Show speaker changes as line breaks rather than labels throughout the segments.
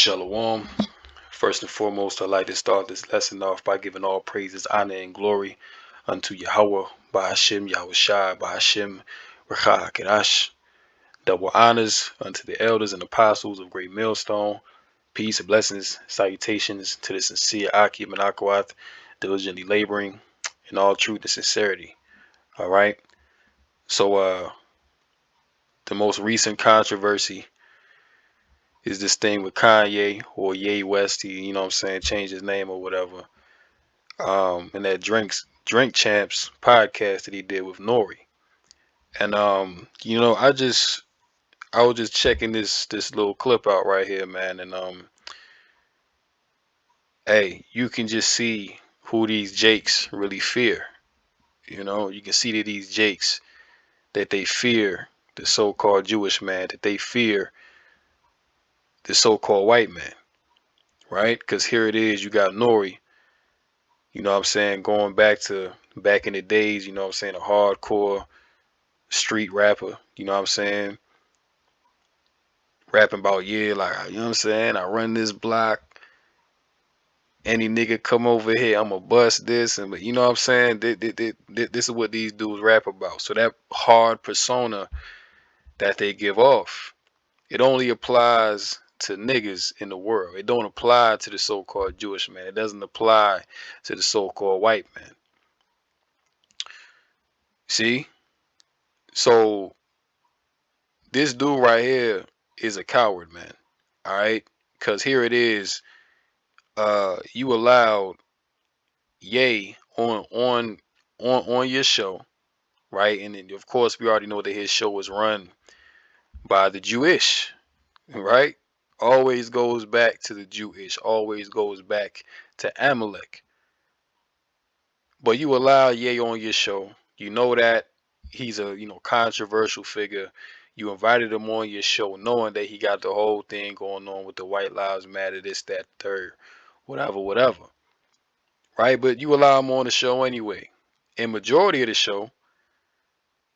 Shalom. First and foremost, I'd like to start this lesson off by giving all praises, honor, and glory unto Yahweh, by Hashem, Yahushai, by Hashem, Rechah Kadash. Double honors unto the elders and apostles of Great Millstone. Peace and blessings, salutations to the sincere Akim and Akwath, diligently laboring in all truth and sincerity. All right. So, the most recent controversy is this thing with Kanye or Ye West. He, changed his name or whatever. And that Drink Champs podcast that he did with Nori. And I was just checking this little clip out right here, man. And hey, you can just see who these Jakes really fear. You can see that these Jakes, that they fear the so-called Jewish man, that they fear the so-called white man, right? Because here it is, you got Nori, going back in the days, a hardcore street rapper, rapping about, I run this block, any nigga come over here, I'ma bust this, and this is what these dudes rap about. So that hard persona that they give off, it only applies to niggas in the world. It don't apply to the so-called Jewish man. It doesn't apply to the so-called white man. See? So this dude right here is a coward, man. All right? Because here it is. You allowed Ye on your show, right? And then of course we already know that his show was run by the Jewish, right? Always goes back to the Jewish, always goes back to Amalek. But you allow Ye on your show. You know that he's a controversial figure. You invited him on your show knowing that he got the whole thing going on with the White Lives Matter, this, that, third, whatever. Right? But you allow him on the show anyway. And majority of the show,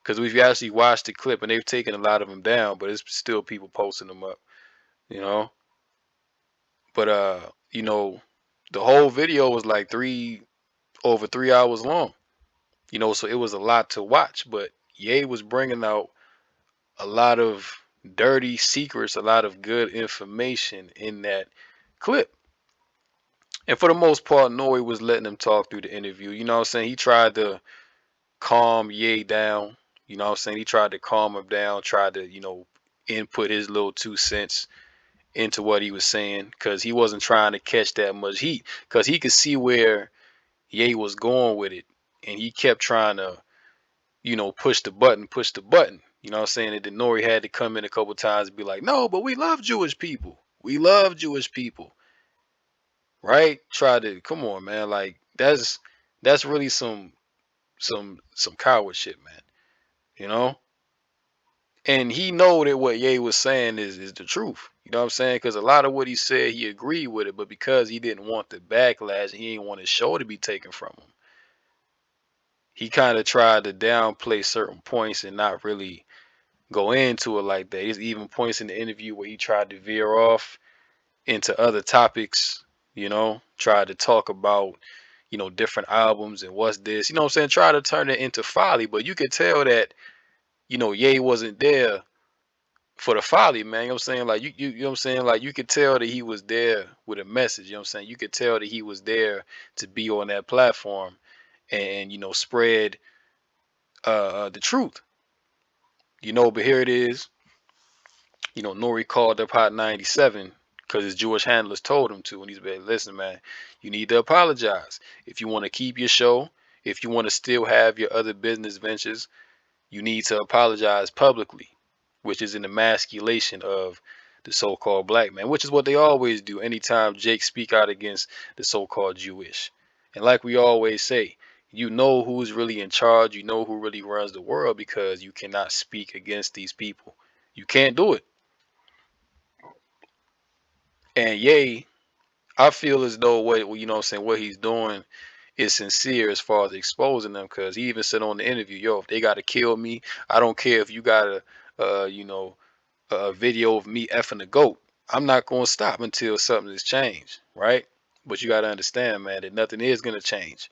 because we've actually watched the clip and they've taken a lot of them down, but it's still people posting them up, But the whole video was like over 3 hours long, so it was a lot to watch. But Ye was bringing out a lot of dirty secrets, a lot of good information in that clip. And for the most part, Nori was letting him talk through the interview. He tried to calm Ye down. He tried to calm him down, tried to, input his little 2 cents into what he was saying, because he wasn't trying to catch that much heat, because he could see where Ye was going with it, and he kept trying to, push the button. And then Nori had to come in a couple times and be like, no, but we love Jewish people. We love Jewish people. Right? Try to, come on, man. Like, that's really some coward shit, man. And he know that what Ye was saying is the truth. Because a lot of what he said, he agreed with it, but because he didn't want the backlash, he didn't want his show to be taken from him. He kind of tried to downplay certain points and not really go into it like that. There's even points in the interview where he tried to veer off into other topics, tried to talk about, different albums and what's this, try to turn it into folly. But you could tell that, Ye wasn't there for the folly, man. Like like you could tell that he was there with a message. You could tell that he was there to be on that platform and spread the truth. But here it is. Nori called up Hot 97 because his Jewish handlers told him to, and he's like, listen, man, you need to apologize. If you want to keep your show, if you want to still have your other business ventures, you need to apologize publicly, which is an emasculation of the so-called black man, which is what they always do anytime Jake speak out against the so-called Jewish. And like we always say, you know who's really in charge, you know who really runs the world, because you cannot speak against these people. You can't do it. And Ye, I feel as though what he's doing is sincere as far as exposing them, because he even said on the interview, yo, if they gotta kill me, I don't care if you got a video of me effing the goat. I'm not going to stop until something is changed, right? But you got to understand, man, that nothing is going to change.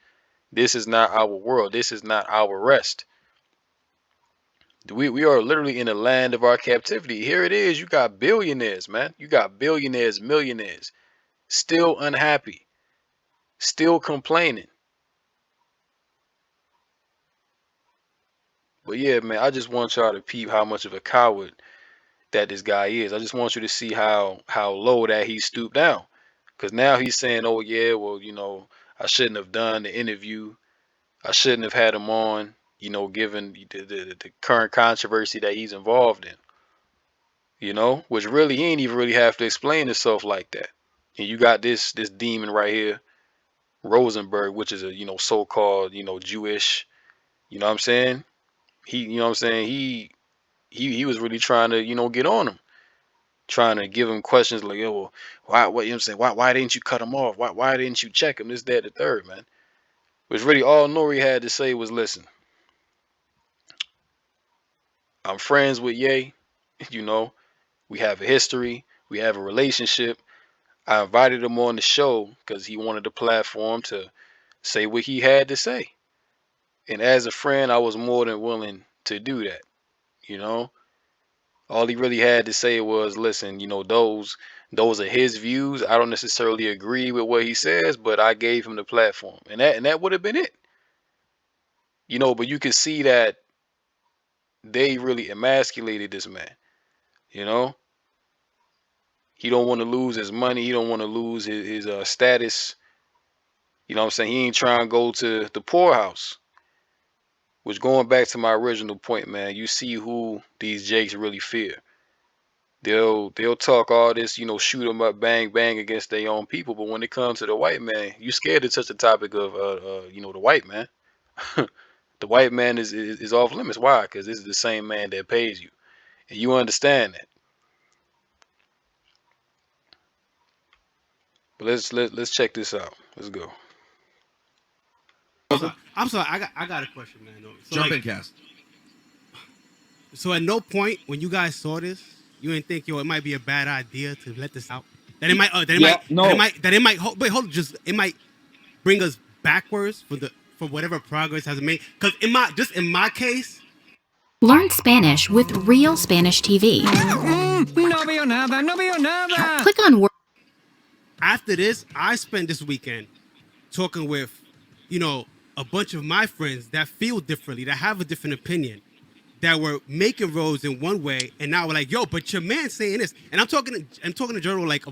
This is not our world. This is not our rest. We are literally in the land of our captivity. Here it is. You got billionaires, man. You got billionaires, millionaires, still unhappy, still complaining. But yeah, man, I just want y'all to peep how much of a coward that this guy is. I just want you to see how low that he stooped down. Cause now he's saying, "Oh yeah, well, I shouldn't have done the interview. I shouldn't have had him on. Given the current controversy that he's involved in. Which really he ain't even really have to explain himself like that. And you got this demon right here, Rosenberg, which is a so-called Jewish. You know what I'm saying? He was really trying to get on him, trying to give him questions like, yo, well, why, what, I'm saying, why didn't you cut him off? Why didn't you check him? This, that, the third, man. Which really all Nori had to say was, listen, I'm friends with Ye, you know, we have a history, we have a relationship. I invited him on the show because he wanted the platform to say what he had to say. And as a friend, I was more than willing to do that, you know. All he really had to say was, listen, those are his views. I don't necessarily agree with what he says, but I gave him the platform. And that would have been it. But you can see that they really emasculated this man, you know? He don't want to lose his money, he don't want to lose his status. You know what I'm saying? He ain't trying to go to the poorhouse. Which, going back to my original point, man, you see who these jakes really fear. They'll talk all this, shoot them up, bang bang against their own people, but when it comes to the white man, you scared to touch the topic of the white man. The white man is off limits. Why? Because this is the same man that pays you, and you understand that. But let's check this out. Let's go.
I'm sorry. I got a question, man. So
Jump in, Cass.
So at no point when you guys saw this, you didn't think, it might be a bad idea to let this out. That it might, wait, hold on, it might bring us backwards for whatever progress has been made. Because in my case,
learn Spanish with Real Spanish TV.
No veo nada, no veo nada.
Click on word.
After this, I spent this weekend talking with, a bunch of my friends that feel differently, that have a different opinion, that were making roads in one way, and now we're like, yo, but your man saying this, and I'm talking to general, like,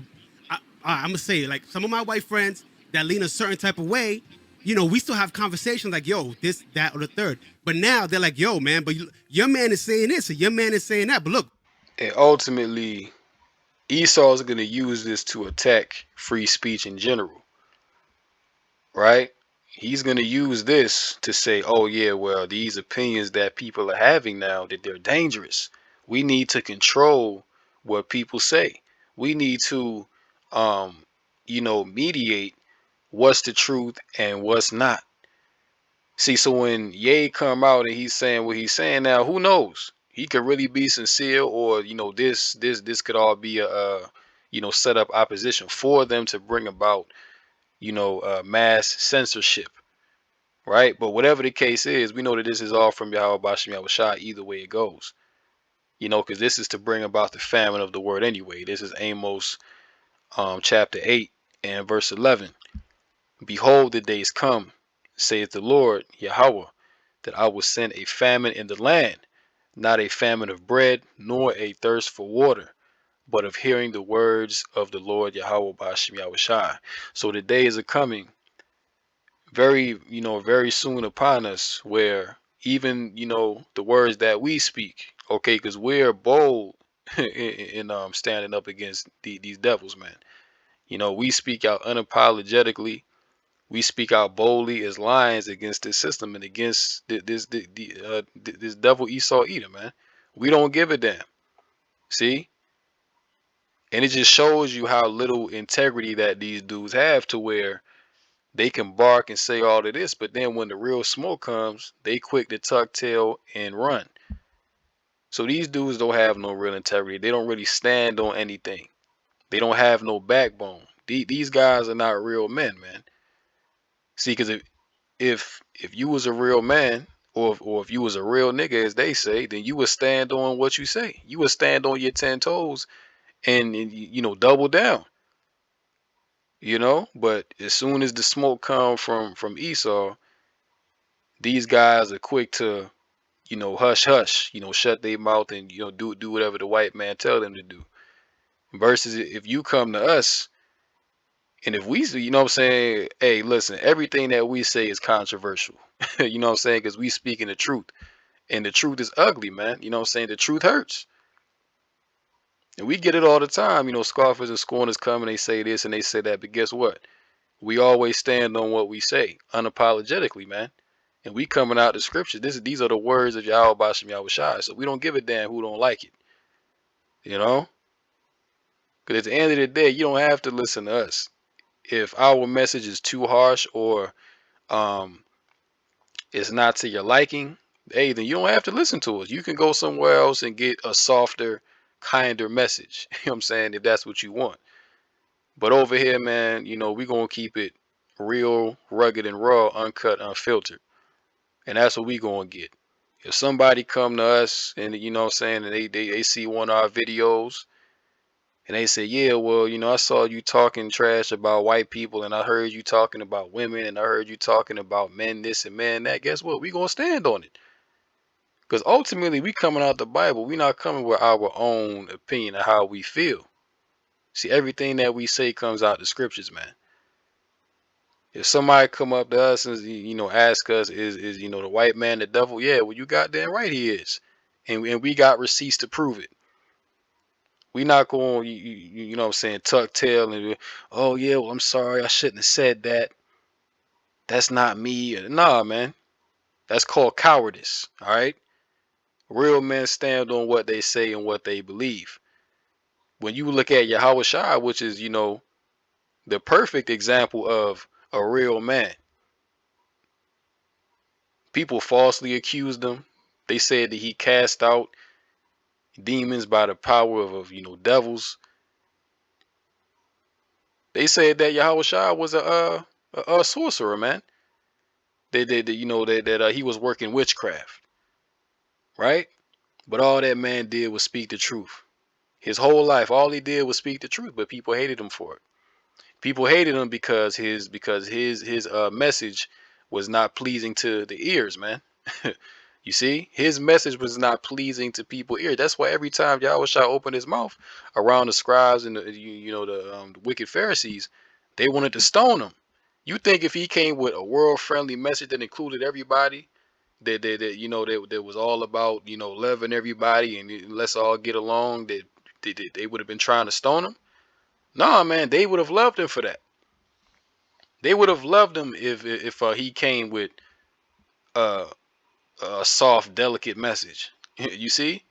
I'm gonna say, like, some of my white friends that lean a certain type of way, we still have conversations like, yo, this, that, or the third. But now they're like, yo, man, but your man is saying this, or your man is saying that. But look,
And ultimately, Esau is going to use this to attack free speech in general, right? He's going to use this to say, oh yeah, well, these opinions that people are having now, that they're dangerous. We need to control what people say. We need to, mediate what's the truth and what's not. See, so when Ye come out and he's saying what he's saying now, who knows? He could really be sincere, or this could all be a set up opposition for them to bring about mass censorship, right? But whatever the case is, we know that this is all from Yahweh Bashim Yahushua. Either way it goes, because this is to bring about the famine of the word anyway. This is Amos chapter 8 and verse 11. Behold, the days come, saith the Lord Yahweh, that I will send a famine in the land, not a famine of bread, nor a thirst for water, but of hearing the words of the Lord Yahweh Bashim Yahushai. So the days are coming very soon upon us, where even, the words that we speak, okay, because we're bold in standing up against these devils, man. We speak out unapologetically. We speak out boldly as lions against this system and against this devil Esau Edom, man. We don't give a damn. See? And it just shows you how little integrity that these dudes have, to where they can bark and say all of this, but then when the real smoke comes, they quick to tuck tail and run. So these dudes don't have no real integrity. They don't really stand on anything. They don't have no backbone. These guys are not real men, man. See, because if you was a real man, or if you was a real nigga, as they say, then you would stand on what you say. You would stand on your 10 toes and you know, double down. You know, but as soon as the smoke come from Esau, these guys are quick to, you know, hush hush, you know, shut their mouth and, you know, do whatever the white man tell them to do. Versus if you come to us and if we, you know what I'm saying, hey, listen, everything that we say is controversial. You know what I'm saying? Because we speaking the truth. And the truth is ugly, man. You know what I'm saying? The truth hurts. And we get it all the time. You know, scoffers and scorners come and they say this and they say that. But guess what? We always stand on what we say, unapologetically, man. And we coming out the scriptures. These are the words of Yahweh Bashem Yahweh Shai. So we don't give a damn who don't like it. You know? Because at the end of the day, you don't have to listen to us. If our message is too harsh or um it's not to your liking, hey, then you don't have to listen to us. You can go somewhere else and get a softer, kinder message. You know what I'm saying? If that's what you want. But over here, man, you know, we're going to keep it real, rugged, and raw, uncut, unfiltered. And that's what we going to get. If somebody come to us and, you know what I'm saying, and they see one of our videos and they say, yeah, well, you know, I saw you talking trash about white people and I heard you talking about women and I heard you talking about men this and men that, guess what? We going to stand on it. Because ultimately, we coming out the Bible. We not coming with our own opinion of how we feel. See, everything that we say comes out the scriptures, man. If somebody come up to us and, you know, ask us, is you know, the white man the devil? Yeah, well, you goddamn right he is. And we got receipts to prove it. We not going, you know what I'm saying, tuck tail and, oh, yeah, well, I'm sorry, I shouldn't have said that. That's not me. Nah, man. That's called cowardice, all right? Real men stand on what they say and what they believe. When you look at Yahweh Shai, which is, you know, the perfect example of a real man, people falsely accused him. They said that he cast out demons by the power of you know, devils. They said that Yahweh Shai was a sorcerer, man. They you know, that he was working witchcraft, right? But all that man did was speak the truth. His whole life, all he did was speak the truth, but people hated him for it. People hated him because his message was not pleasing to the ears, man. You see, his message was not pleasing to people's ears. That's why every time Yahweh Shai opened his mouth around the scribes and you know, the wicked Pharisees, they wanted to stone him. You think if he came with a world friendly message that included everybody, that you know, that was all about, you know, loving everybody and let's all get along, that they would have been trying to stone him? Nah, man, they would have loved him for that. They would have loved him if he came with uh, a soft, delicate message. You see,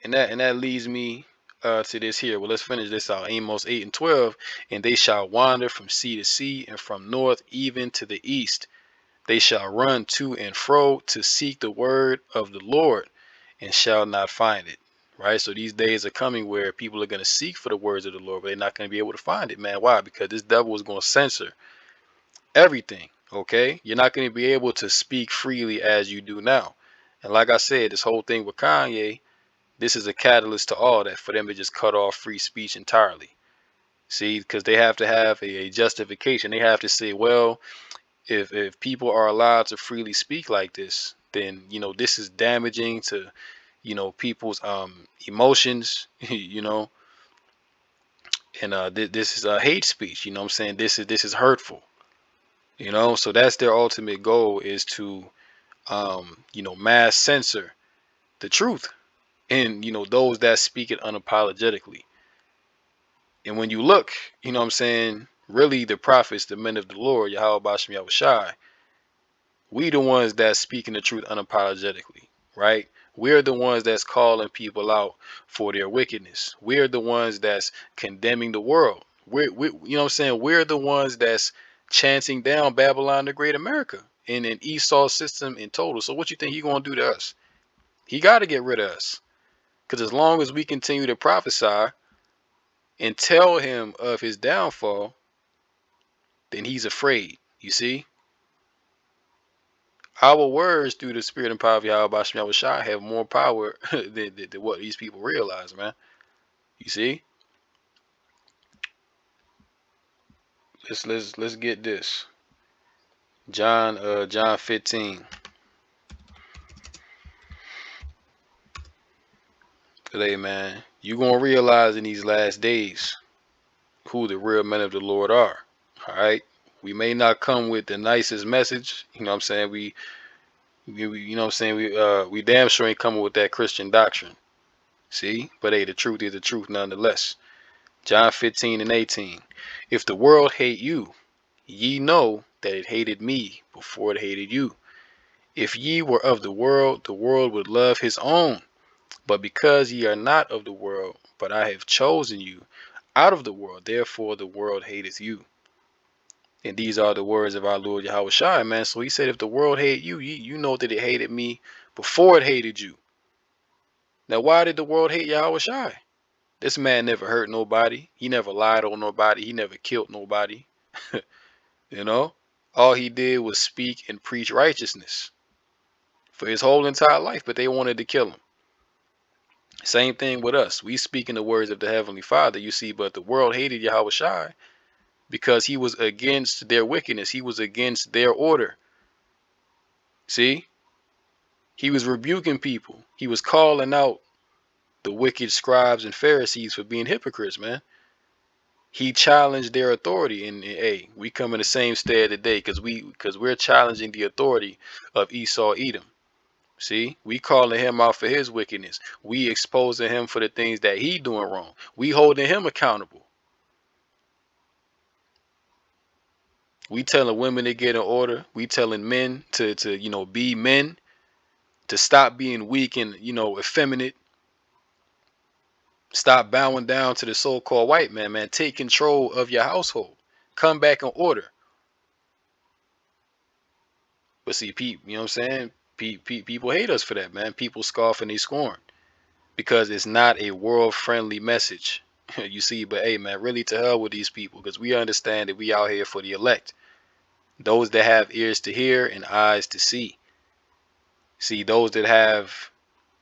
and that leads me to this here. Well, let's finish this out. Amos 8:12, and they shall wander from sea to sea, and from north even to the east. They shall run to and fro to seek the word of the Lord, and shall not find it. Right. So these days are coming where people are going to seek for the words of the Lord, but they're not going to be able to find it, man. Why? Because this devil is going to censor everything. Okay, you're not going to be able to speak freely as you do now. And like I said, this whole thing with Kanye, this is a catalyst to all that, for them to just cut off free speech entirely. See, because they have to have a justification. They have to say, well, if people are allowed to freely speak like this, then, you know, this is damaging to, you know, people's emotions, you know, and this is hate speech. You know what I'm saying? This is hurtful. You know, so that's their ultimate goal, is to you know, mass censor the truth, and, you know, those that speak it unapologetically. And when you look, you know what I'm saying, really the prophets, the men of the Lord, Yahweh Bashem Yahweh Shai, we the ones that's speaking the truth unapologetically, right? We're the ones that's calling people out for their wickedness. We're the ones that's condemning the world. We you know what I'm saying, we're the ones that's chanting down Babylon the Great America in an Esau system in total. So what you think he gonna do to us? He got to get rid of us. Because as long as we continue to prophesy, and tell him of his downfall, then he's afraid. You see? Our words through the spirit and power of Yahweh Shem Shai have more power than what these people realize, man. You see? Let's get this. John 15. Today, man, you gonna realize in these last days who the real men of the Lord are. All right. We may not come with the nicest message. You know what I'm saying? We you know what I'm saying? We damn sure ain't coming with that Christian doctrine. See? But hey, the truth is the truth nonetheless. John 15 and 18. If the world hate you, ye know that it hated me before it hated you. If ye were of the world would love his own. But because ye are not of the world, but I have chosen you out of the world, therefore the world hateth you. And these are the words of our Lord Yahweh Shai, man. So he said, if the world hate you, you know that it hated me before it hated you. Now, why did the world hate Yahweh Shai? This man never hurt nobody. He never lied on nobody. He never killed nobody. You know, all he did was speak and preach righteousness for his whole entire life, but they wanted to kill him. Same thing with us. We speak in the words of the Heavenly Father, you see, but the world hated Yahweh Shai because he was against their wickedness. He was against their order. See, he was rebuking people. He was calling out the wicked scribes and Pharisees for being hypocrites, man. He challenged their authority, and hey, we come in the same stead today because we're challenging the authority of Esau Edom. See, we calling him out for his wickedness. We exposing him for the things that he doing wrong. We holding him accountable. We telling women to get in order. We telling men to be men, to stop being weak and effeminate. Stop bowing down to the so-called white man, man. Take control of your household. Come back in order. But see, people, you know what I'm saying? People hate us for that, man. People scoff and they scorn because it's not a world-friendly message. You see, but hey, man, really to hell with these people because we understand that we out here for the elect. Those that have ears to hear and eyes to see. See, those that have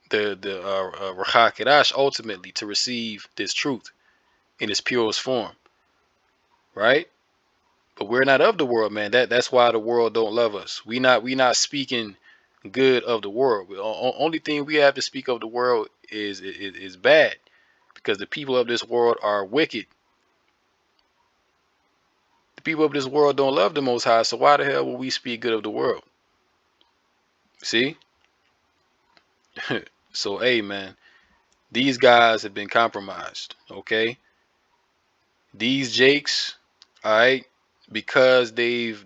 the Ruach HaKodesh ultimately to receive this truth in its purest form, right? But we're not of the world, man. That's why the world don't love us. We not speaking good of the world. Only thing we have to speak of the world is bad, because the people of this world are wicked. The people of this world don't love the Most High, so why the hell will we speak good of the world? See? So, hey, man, these guys have been compromised, okay? These Jakes, all right, because they've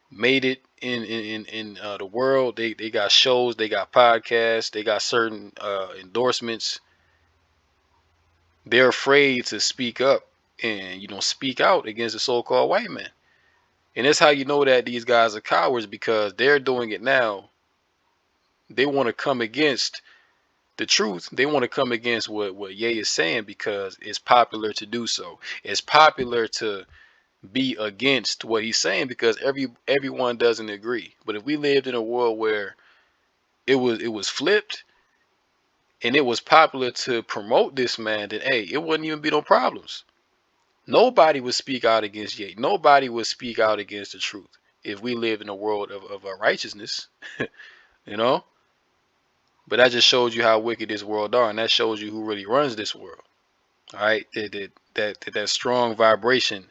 made it in the world. They got shows, they got podcasts, they got certain endorsements. They're afraid to speak up and speak out against the so-called white man. And that's how you know that these guys are cowards, because they're doing it now. They want to come against the truth. They want to come against what Ye is saying because it's popular to do so. It's popular to be against what he's saying because everyone doesn't agree. But if we lived in a world where it was flipped and it was popular to promote this man, then hey, it wouldn't even be no problems. Nobody would speak out against Ye. Nobody would speak out against the truth if we lived in a world of righteousness. you know But that just shows you how wicked this world are, and that shows you who really runs this world. All right, that strong vibration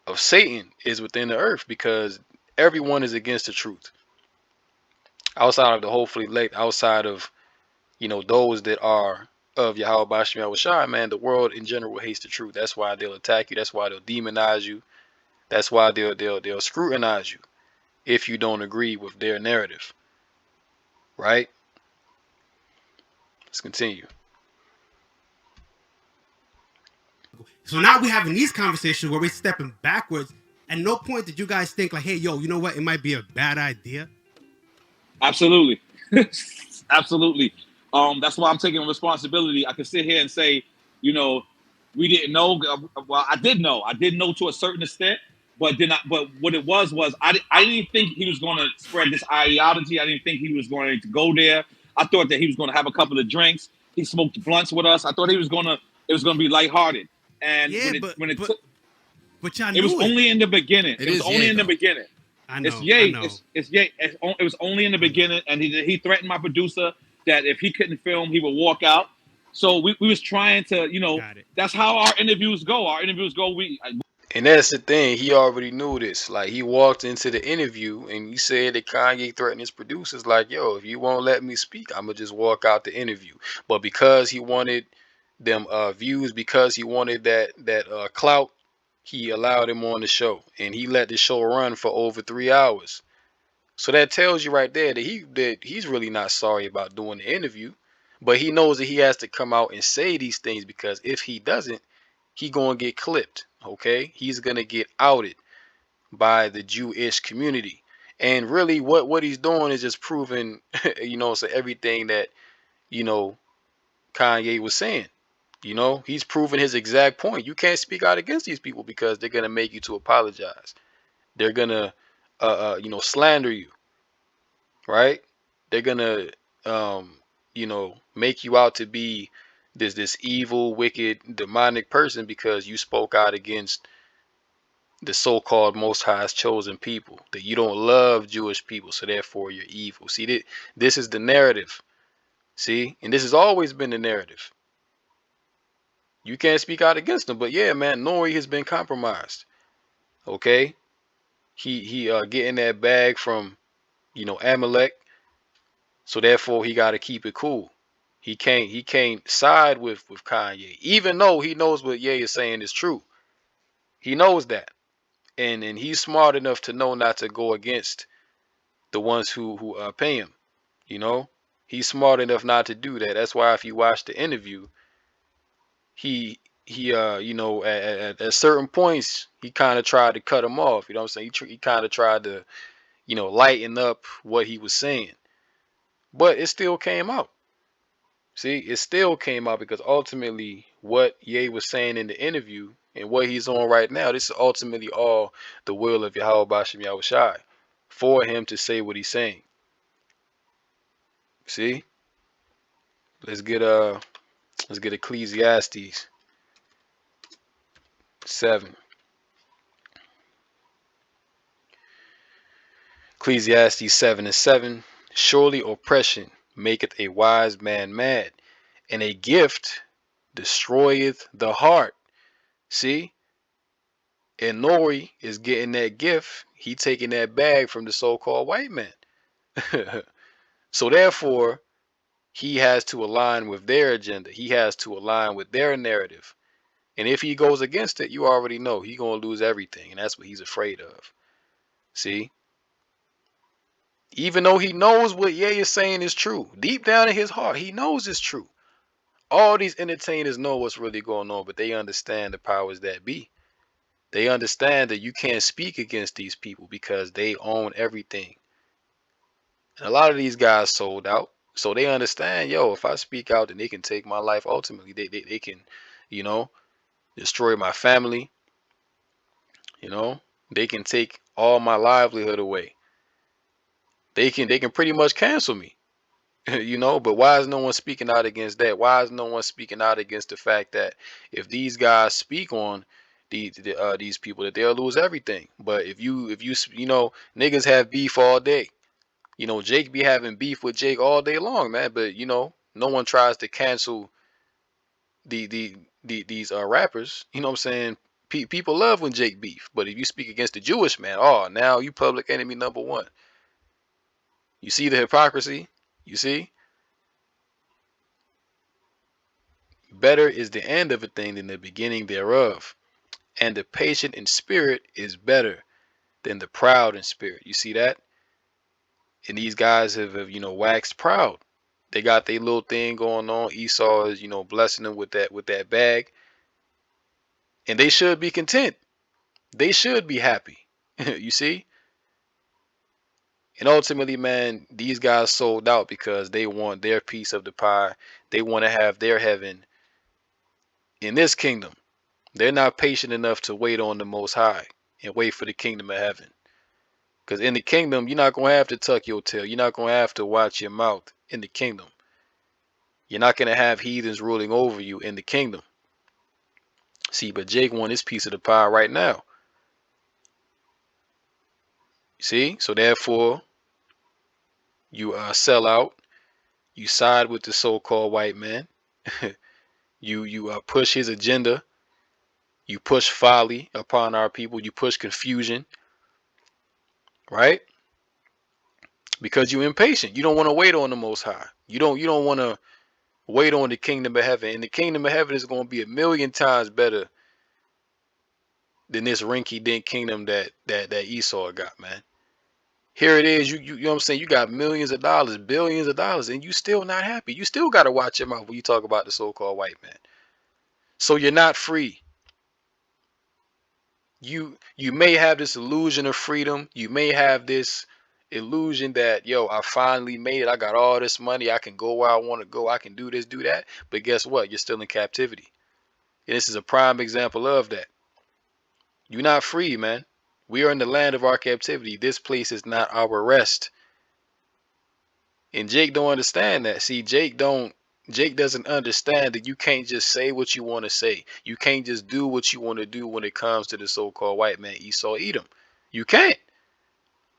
of Satan is within the earth because everyone is against the truth. Outside of the hopefully elect, outside of those that are of Yahweh Bashim Yahweh Shai, man, the world in general hates the truth. That's why they'll attack you. That's why they'll demonize you. That's why they'll scrutinize you if you don't agree with their narrative. Right? Let's continue.
So now we're having these conversations where we're stepping backwards. At no point did you guys think like, hey, yo, you know what? It might be a bad idea.
Absolutely. Absolutely. That's why I'm taking responsibility. I can sit here and say You know, we didn't know. Well, I did know. I did know to a certain extent, but then but what it was I didn't think he was going to spread this ideology. I didn't think he was going to go there. I thought that he was going to have a couple of drinks. He smoked blunts with us. I thought he was going to. It was going to be lighthearted. And
Yeah,
when it
but
took,
but y'all
it was
knew it.
only in the beginning.
It
It was
is
only
Ye,
in the
though.
beginning.
I
It's
know.
Ye.
I know.
It's Ye. It was only in the beginning, and he threatened my producer that if he couldn't film, he would walk out. So we was trying to,
Got it.
that's how our interviews go. Our interviews go.
And that's the thing. He already knew this. Like he walked into the interview and he said that Kanye threatened his producers, like, "Yo, if you won't let me speak, I'ma just walk out the interview." But because he wanted them views, because he wanted that clout, he allowed him on the show, and he let the show run for over 3 hours. So that tells you right there that he's really not sorry about doing the interview, but he knows that he has to come out and say these things because if he doesn't, he gonna get clipped. Okay, he's gonna get outed by the Jewish community, and really, what he's doing is just proving, so everything that you know Kanye was saying. He's proving his exact point. You can't speak out against these people because they're gonna make you to apologize. They're gonna, slander you, right? They're gonna, make you out to be this evil, wicked, demonic person because you spoke out against the so-called Most High's chosen people. That you don't love Jewish people, so therefore you're evil. See, this is the narrative. See, and this has always been the narrative. You can't speak out against them, but yeah, man, Nori has been compromised. Okay, he getting that bag from Amalek, so therefore he got to keep it cool. He can't side with Kanye, even though he knows what Ye is saying is true. He knows that, and he's smart enough to know not to go against the ones who pay him. You know, he's smart enough not to do that. That's why if you watch the interview, he at certain points he kind of tried to cut him off. You know what I'm saying? He kind of tried to lighten up what he was saying, but it still came out. See, it still came out because ultimately what Ye was saying in the interview and what he's on right now, this is ultimately all the will of Yahweh Bashem Yahushai for him to say what he's saying. See, let's get Ecclesiastes 7. Ecclesiastes 7:7. Surely oppression maketh a wise man mad, and a gift destroyeth the heart. See? And Nori is getting that gift. He taking that bag from the so-called white man. So therefore, he has to align with their agenda. He has to align with their narrative. And if he goes against it, you already know he's gonna lose everything. And that's what he's afraid of. See? Even though he knows what Ye is saying is true, deep down in his heart, he knows it's true. All these entertainers know what's really going on, but they understand the powers that be. They understand that you can't speak against these people because they own everything. And a lot of these guys sold out. So they understand, yo, if I speak out, then they can take my life ultimately. They can, you know, destroy my family. You know, they can take all my livelihood away. They can pretty much cancel me. But why is no one speaking out against that? Why is no one speaking out against the fact that if these guys speak on these people, that they'll lose everything? But if you niggas have beef all day. Jake be having beef with Jake all day long, man. But no one tries to cancel these rappers. You know what I'm saying? People love when Jake beef, but if you speak against the Jewish man, oh, now you public enemy number one. You see the hypocrisy? You see? Better is the end of a thing than the beginning thereof. And the patient in spirit is better than the proud in spirit. You see that? And these guys have waxed proud. They got their little thing going on. Esau is, blessing them with that bag. And they should be content. They should be happy. You see? And ultimately, man, these guys sold out because they want their piece of the pie. They want to have their heaven in this kingdom, they're not patient enough to wait on the Most High and wait for the kingdom of heaven. Because in the kingdom, you're not going to have to tuck your tail. You're not going to have to watch your mouth in the kingdom. You're not going to have heathens ruling over you in the kingdom. See, but Jake won his piece of the pie right now. See, so therefore, you sell out. You side with the so-called white man. you push his agenda. You push folly upon our people. You push confusion, right? Because you're impatient. You don't want to wait on the Most High. You don't want to wait on the kingdom of heaven. And the kingdom of heaven is going to be 1,000,000 times better than this rinky-dink kingdom that Esau got, man. Here it is. You know what I'm saying? You got millions of dollars, billions of dollars, and you still not happy. You still got to watch your mouth when you talk about the so-called white man. So you're not free. You may have this illusion of freedom. You may have this illusion that, yo, I finally made it. I got all this money. I can go where I want to go. I can do this, do that. But guess what? You're still in captivity. And this is a prime example of that. You're not free, man. We are in the land of our captivity. This place is not our rest. And Jake don't understand that. See, Jake doesn't understand that you can't just say what you want to say. You can't just do what you want to do when it comes to the so-called white man, Esau, Edom. You can't.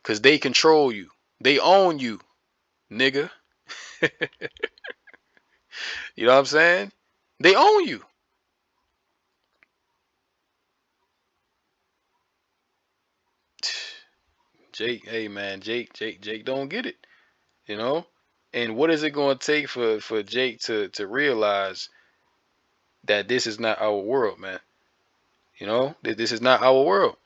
Because they control you. They own you, nigga. You know what I'm saying? They own you. Jake, hey man, Jake don't get it, you know? And what is it going to take for Jake to realize that this is not our world, man? You know, that this is not our world.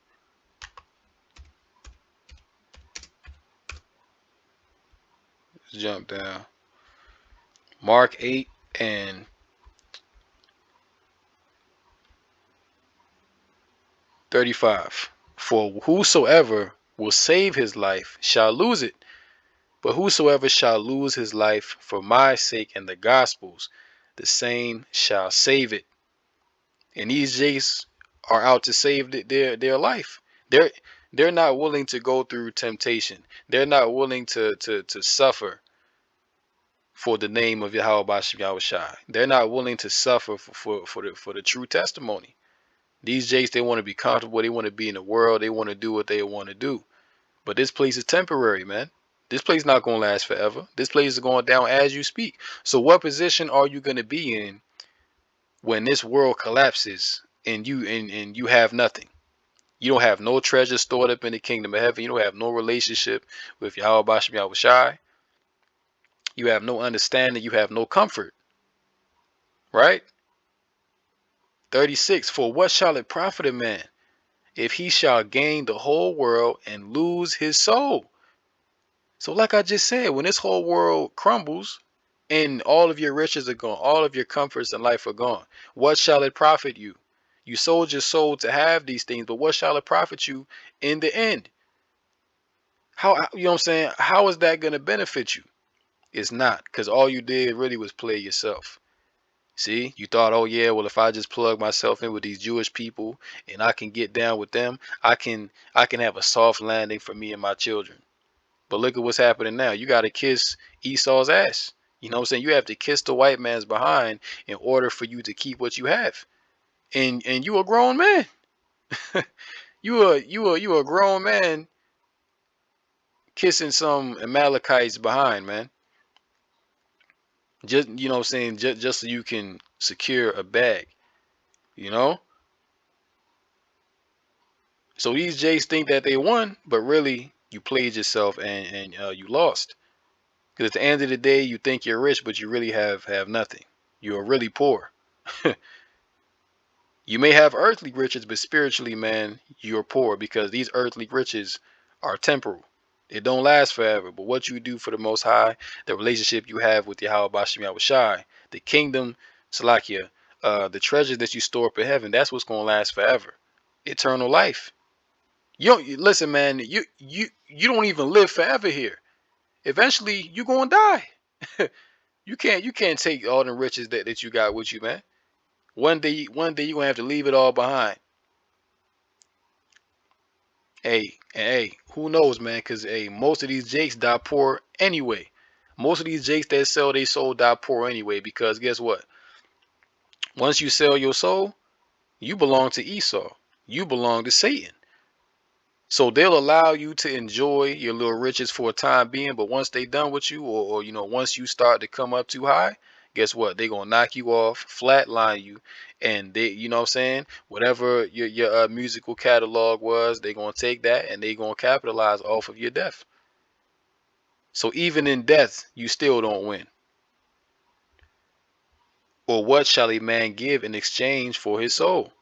Let's jump down. Mark 8 and 35. For whosoever will save his life shall lose it. But whosoever shall lose his life for my sake and the gospel's, the same shall save it. And these Jays are out to save their life. They're not willing to go through temptation. They're not willing to suffer for the name of Yahweh Bashim Yahushai. They're not willing to suffer for the true testimony. These Jays, they want to be comfortable. They want to be in the world. They want to do what they want to do. But this place is temporary, man. This place is not going to last forever. This place is going down as you speak. So what position are you going to be in when this world collapses and you have nothing? You don't have no treasure stored up in the kingdom of heaven. You don't have no relationship with Yahweh Bashim Yahushai. You have no understanding. You have no comfort. Right? 36. For what shall it profit a man if he shall gain the whole world and lose his soul? So like I just said, when this whole world crumbles and all of your riches are gone, all of your comforts in life are gone, what shall it profit you? You sold your soul to have these things, but what shall it profit you in the end? How, you know what I'm saying? How is that going to benefit you? It's not, because all you did really was play yourself. See, you thought, oh yeah, well, if I just plug myself in with these Jewish people and I can get down with them, I can have a soft landing for me and my children. But look at what's happening now. You got to kiss Esau's ass. You know what I'm saying? You have to kiss the white man's behind in order for you to keep what you have. And you a grown man. you a grown man kissing some Amalekites behind, man. Just, you know what I'm saying, just so you can secure a bag, you know? So these Jays think that they won, but really you played yourself and you lost. Because at the end of the day, you think you're rich, but you really have nothing. You're really poor. You may have earthly riches, but spiritually, man, you're poor, because these earthly riches are temporal. It don't last forever. But what you do for the Most High, the relationship you have with Yahweh Bashim Yahushai, the kingdom, Salakia, the treasures that you store up in heaven, that's what's going to last forever. Eternal life. You don't, listen, man, you don't even live forever here. Eventually, you're going to die. You can't take all the riches that you got with you, man. One day you're gonna have to leave it all behind. Hey, who knows, man? Cause hey, most of these jakes die poor anyway. Most of these jakes that sell their soul die poor anyway. Because guess what? Once you sell your soul, you belong to Esau. You belong to Satan. So they'll allow you to enjoy your little riches for a time being, but once they done with you, or once you start to come up too high, guess what? They're gonna knock you off, flatline you, and they, you know what I'm saying? Whatever your musical catalog was, they're gonna take that and they're gonna capitalize off of your death. So even in death, you still don't win. Or what shall a man give in exchange for his soul?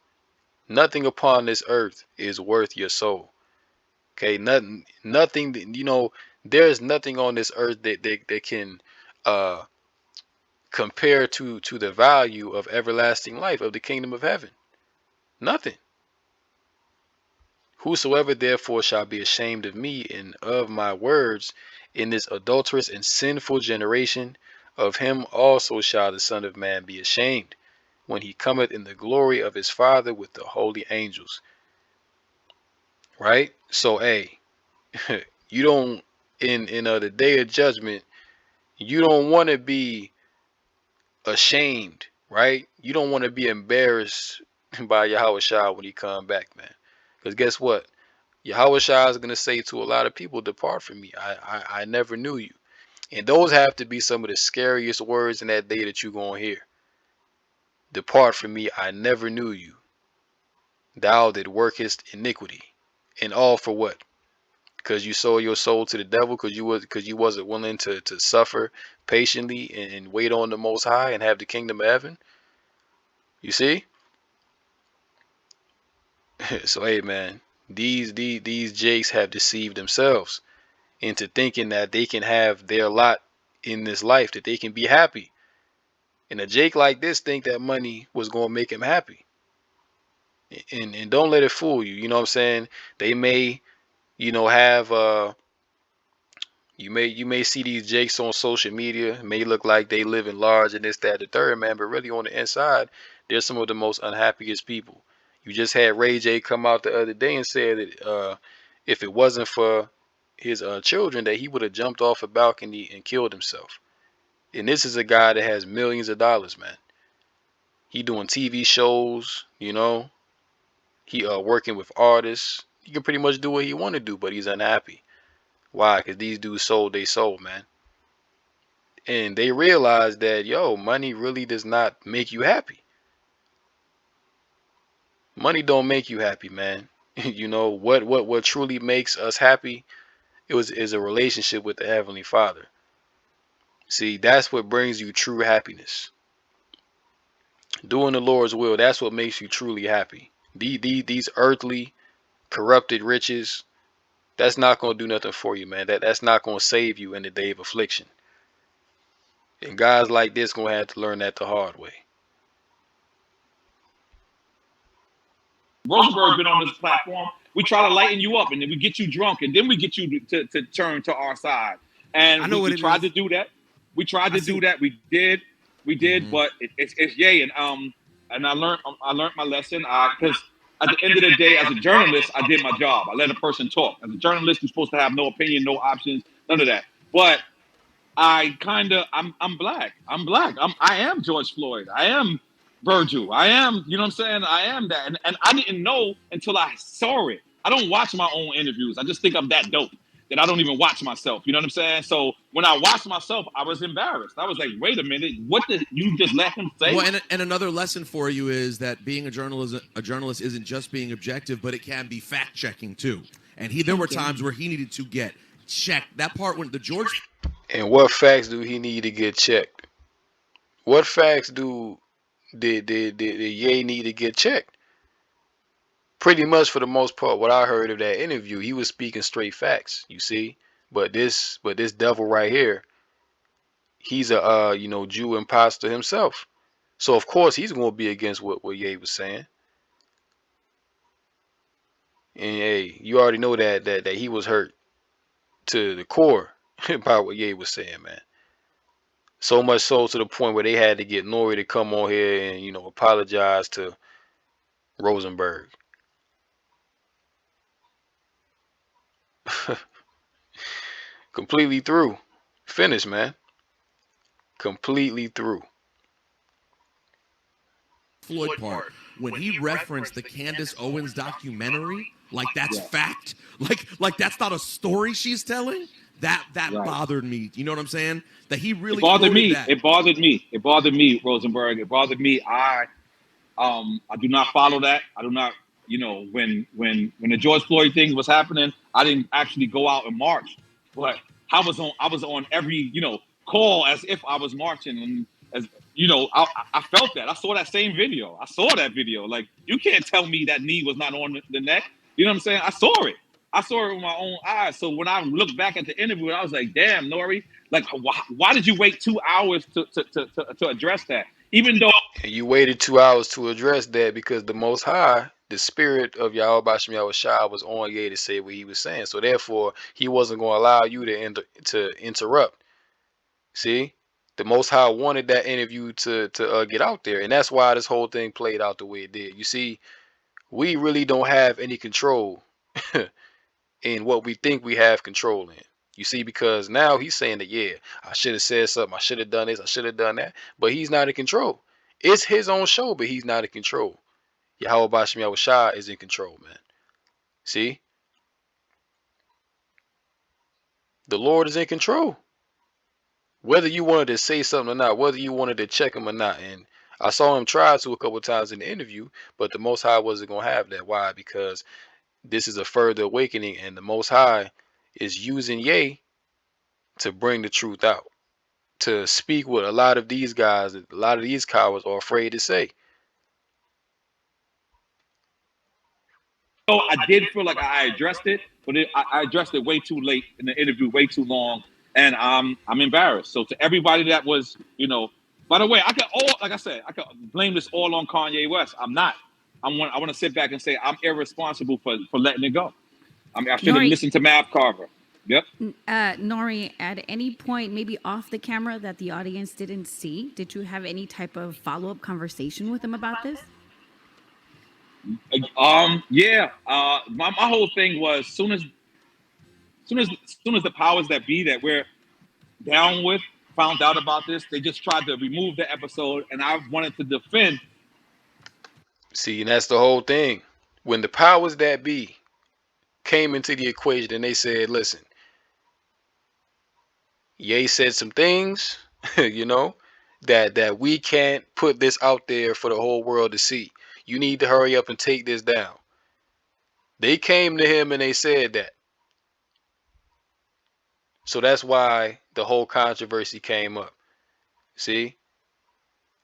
Nothing upon this earth is worth your soul. Okay, nothing. There is nothing on this earth that can uh, compare to the value of everlasting life of the kingdom of heaven. Nothing. Whosoever therefore shall be ashamed of me and of my words in this adulterous and sinful generation, of him also shall the Son of Man be ashamed, when he cometh in the glory of his Father with the holy angels. Right? So, hey, you don't in the day of judgment, you don't want to be ashamed, right? You don't want to be embarrassed by Yahweh Shai when he come back, man. Because guess what? Yahweh Shai is gonna say to a lot of people, "Depart from me. I never knew you." And those have to be some of the scariest words in that day that you're gonna hear. Depart from me, I never knew you. Thou that workest iniquity. And all for what? Because you sold your soul to the devil, because you wasn't willing to suffer patiently and wait on the Most High and have the kingdom of heaven. You see? So hey man, these jakes have deceived themselves into thinking that they can have their lot in this life, that they can be happy. And a jake like this think that money was gonna make him happy. And don't let it fool you. You know what I'm saying? They may, have you may see these jakes on social media. It may look like they live in large and this, that, the third, man, but really on the inside, they're some of the most unhappiest people. You just had Ray J come out the other day and said that if it wasn't for his children, that he would have jumped off a balcony and killed himself. And this is a guy that has millions of dollars, man. He doing TV shows, He working with artists. He can pretty much do what he want to do, but he's unhappy. Why? Because these dudes sold their soul, man. And they realize that, money really does not make you happy. Money don't make you happy, man. What truly makes us happy is a relationship with the Heavenly Father. See, that's what brings you true happiness. Doing the Lord's will, that's what makes you truly happy. These earthly corrupted riches, that's not gonna do nothing for you, man. That's not gonna save you in the day of affliction. And guys like this gonna have to learn that the hard way.
Rosenberg been on this platform. We try to lighten you up, and then we get you drunk, and then we get you to turn to our side. And
I know
we
what
tried
it
to
is.
do that. We tried
I
to
see.
do that. We did, but it's yay. And I learned my lesson. Because at the end of the day, as a journalist, I did my job. I let a person talk. As a journalist, you're supposed to have no opinion, no options, none of that. But I'm black. I am George Floyd. I am Virgil. I am, you know what I'm saying? I am that. And I didn't know until I saw it. I don't watch my own interviews. I just think I'm that dope that I don't even watch myself. You know what I'm saying? So when I watched myself, I was embarrassed. I was like, wait a minute, what did you just let him say?
Well, and another lesson for you is that being a journalist isn't just being objective, but it can be fact checking too. And there were times where he needed to get checked. That part when the George.
And what facts do he need to get checked? What facts did Ye need to get checked? Pretty much for the most part, what I heard of that interview, he was speaking straight facts. You see, but this devil right here, he's a Jew imposter himself. So of course he's going to be against what Ye was saying. And hey, you already know that he was hurt to the core by what Ye was saying, man. So much so to the point where they had to get Nori to come on here and, apologize to Rosenberg. Completely through. Finished, man. Completely through.
Floyd part, when he referenced the Candace Owens documentary, like that's
Yeah.
fact, like that's not a story she's telling. That
Right.
bothered me. You know what I'm saying? That he really
It bothered
quoted
me.
that.
It bothered me. It bothered me, Rosenberg. It bothered me. I do not follow that. I do not. When the George Floyd thing was happening, I didn't actually go out and march, but I was on every call as if I was marching, and as I felt that. I saw that same video. I saw that video. Like, you can't tell me that knee was not on the neck. You know what I'm saying? I saw it. I saw it with my own eyes. So when I looked back at the interview, I was like, damn, Nori, like, why did you wait 2 hours to address that? Even though
And you waited 2 hours to address that because the Most High, the spirit of Yahweh Bashem Yahweh Shah, was on Ye to say what he was saying. So therefore, he wasn't going to allow you to interrupt. See? The Most High wanted that interview to get out there. And that's why this whole thing played out the way it did. You see, we really don't have any control in what we think we have control in. You see, because now he's saying that, yeah, I should have said something. I should have done this. I should have done that. But he's not in control. It's his own show, but he's not in control. Yahweh Bashem Yahweh Shah is in control, man. See? The Lord is in control. Whether you wanted to say something or not, whether you wanted to check him or not. And I saw him try to a couple of times in the interview, but the Most High wasn't going to have that. Why? Because this is a further awakening, and the Most High is using Ye to bring the truth out, to speak what a lot of these guys, a lot of these cowards are afraid to say.
I did feel like I addressed it, but I addressed it way too late in the interview, way too long, and I'm embarrassed. So to everybody that was, by the way, like I said, I could blame this all on Kanye West. I'm not. I want to sit back and say I'm irresponsible for letting it go. I should have
Nori,
listened to Mav Carver. Yep.
Nori, at any point, maybe off the camera that the audience didn't see, did you have any type of follow-up conversation with him about this?
Yeah. My whole thing was soon as the powers that be that we're down with found out about this, they just tried to remove the episode, and I wanted to defend.
See, and that's the whole thing. When the powers that be came into the equation and they said, listen, Ye said some things, that we can't put this out there for the whole world to see. You need to hurry up and take this down. They came to him and they said that. So that's why the whole controversy came up. See?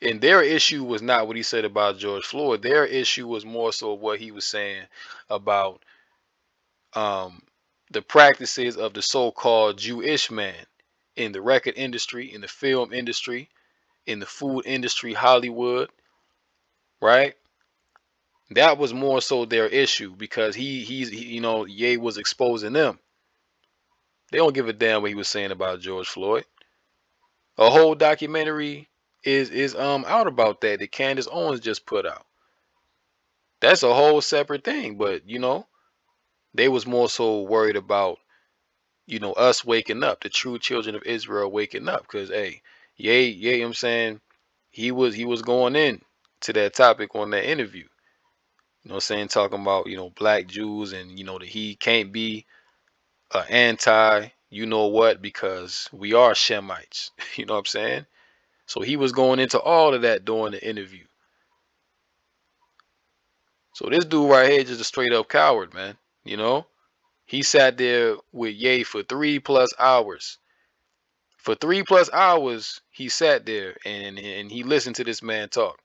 And their issue was not what he said about George Floyd. Their issue was more so what he was saying about the practices of the so-called Jewish man in the record industry, in the film industry, in the food industry, Hollywood, right? That was more so their issue because Ye was exposing them. They don't give a damn what he was saying about George Floyd. A whole documentary is out about that Candace Owens just put out. That's a whole separate thing, but they was more so worried about us waking up, the true children of Israel waking up, because hey, Ye, I'm saying he was going in to that topic on that interview. You know what I'm saying? Talking about, black Jews and, that he can't be anti, what, because we are Shemites. You know what I'm saying? So he was going into all of that during the interview. So this dude right here is just a straight up coward, man. He sat there with Ye for 3+ hours. For 3+ hours, he sat there and he listened to this man talk.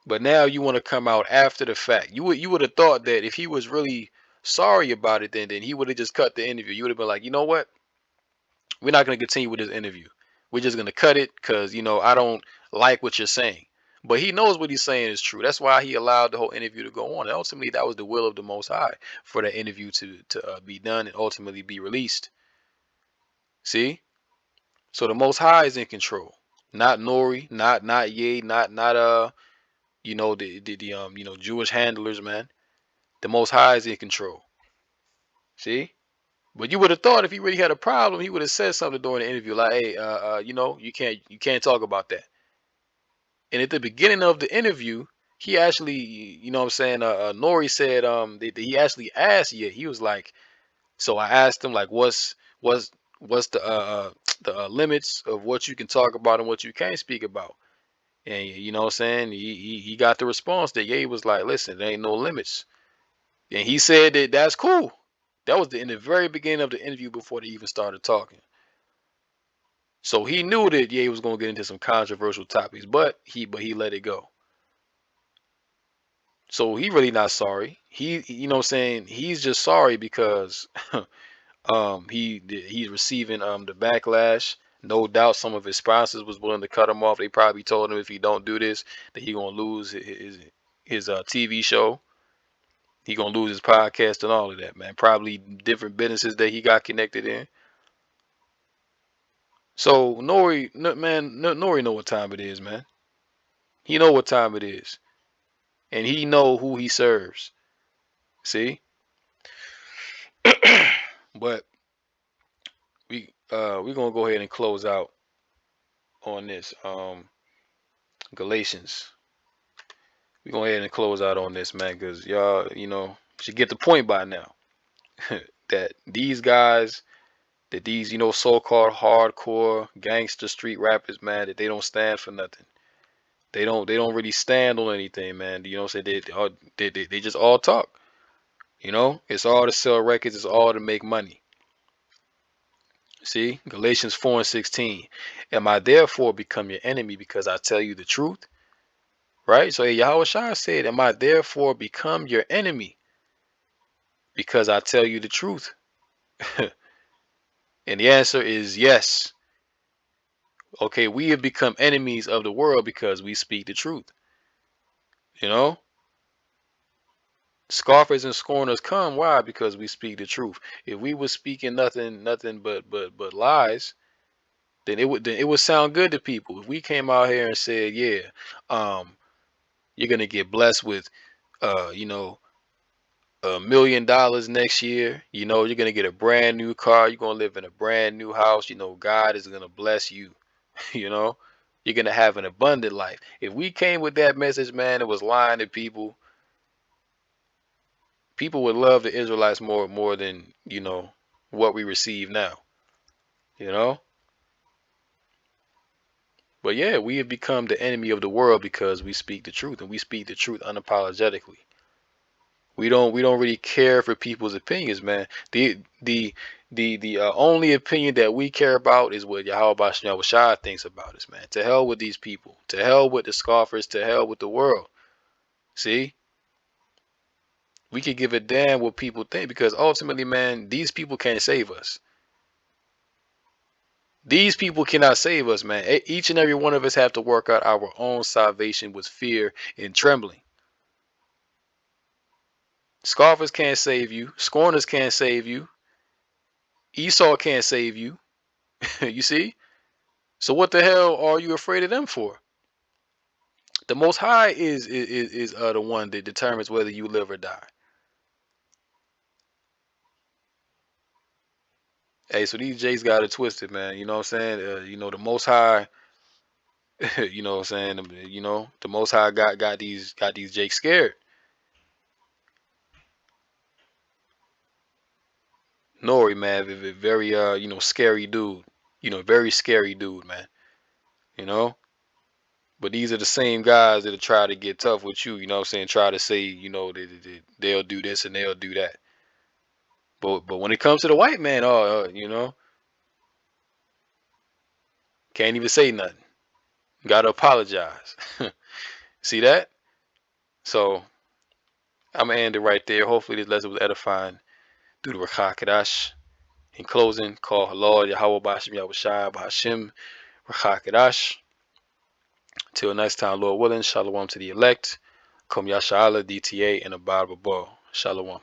But now you want to come out after the fact. You would have thought that if he was really sorry about it, then he would have just cut the interview. You would have been like, you know what? We're not going to continue with this interview. We're just going to cut it because, I don't like what you're saying. But he knows what he's saying is true. That's why he allowed the whole interview to go on. And ultimately, that was the will of the Most High for that interview to be done and ultimately be released. See? So the Most High is in control, not Nori, not Ye, not you know, the you know, Jewish handlers, man. The Most High is in control. See? But you would have thought if he really had a problem, he would have said something during the interview, like, "Hey, you know, you can't talk about that." And at the beginning of the interview, he actually, you know what I'm saying, Nori said, he actually asked, yeah, he was like, so I asked him, like, what's the limits of what you can talk about and what you can't speak about? And you know what I'm saying, he got the response that Ye was like, listen, there ain't no limits. And he said that that's cool. That was in the very beginning of the interview before they even started talking. So he knew that Ye was gonna get into some controversial topics, but he let it go. So he really not sorry. He, you know what I'm saying, he's just sorry because he's receiving the backlash. No doubt some of his sponsors was willing to cut him off. They probably told him if he don't do this that he gonna lose his TV show. He gonna lose his podcast and all of that, man. Probably different businesses that he got connected in. So Nori, Nori know what time it is, man. He know what time it is, and he know who he serves. See, but we gonna go ahead and close out on this Galatians. We gonna go ahead and close out on this, man, because y'all, you know, should get the point by now that these guys, that these, you know, so-called hardcore gangster street rappers, man, that they don't stand for nothing. They don't really stand on anything, man. You know what I'm saying? They just all talk. You know, it's all to sell records, it's all to make money. See, Galatians 4:16. Am I therefore become your enemy because I tell you the truth? Right? So Yahweh Shai said, am I therefore become your enemy because I tell you the truth? And the answer is yes. Okay, we have become enemies of the world because we speak the truth. You know? Scoffers and scorners come. Why? Because we speak the truth. If we were speaking nothing but lies, then it would sound good to people. If we came out here and said, yeah, you're gonna get blessed with you know, $1 million next year. You know, you're gonna get a brand new car. You're gonna live in a brand new house. You know, God is gonna bless you. You know, you're gonna have an abundant life. If we came with that message, man, it was lying to people. People would love the Israelites more than, you know, what we receive now. You know, but yeah, we have become the enemy of the world because we speak the truth, and we speak the truth unapologetically. We don't really care for people's opinions, man. The only opinion that we care about is what Yahweh Shai thinks about us, man. To hell with these people. To hell with the scoffers. To hell with the world. See? We could give a damn what people think, because ultimately, man, these people can't save us. These people cannot save us, man. Each and every one of us have to work out our own salvation with fear and trembling. Scoffers can't save you. Scorners can't save you. Esau can't save you. You see? So what the hell are you afraid of them for? The Most High is the one that determines whether you live or die. Hey, so these Jakes got it twisted, man. You know what I'm saying? You know, the Most High. You know what I'm saying? You know, the Most High got these Jakes scared. Nori, man, very you know, scary dude. You know, very scary dude, man. You know. But these are the same guys that'll try to get tough with you. You know what I'm saying? Try to say, you know, they'll do this and they'll do that. But when it comes to the white man, you know, can't even say nothing. Gotta apologize. See that? So I'm gonna end it right there. Hopefully this lesson was edifying through the Rakha Kadash. In closing, call Lord Yahweh Bashim Yahweh Shai Bashim Rakha Kadash. Till next time, Lord willing, Shalom to the elect. Kum Yasha Allah DTA and Abad Babo. Shalom.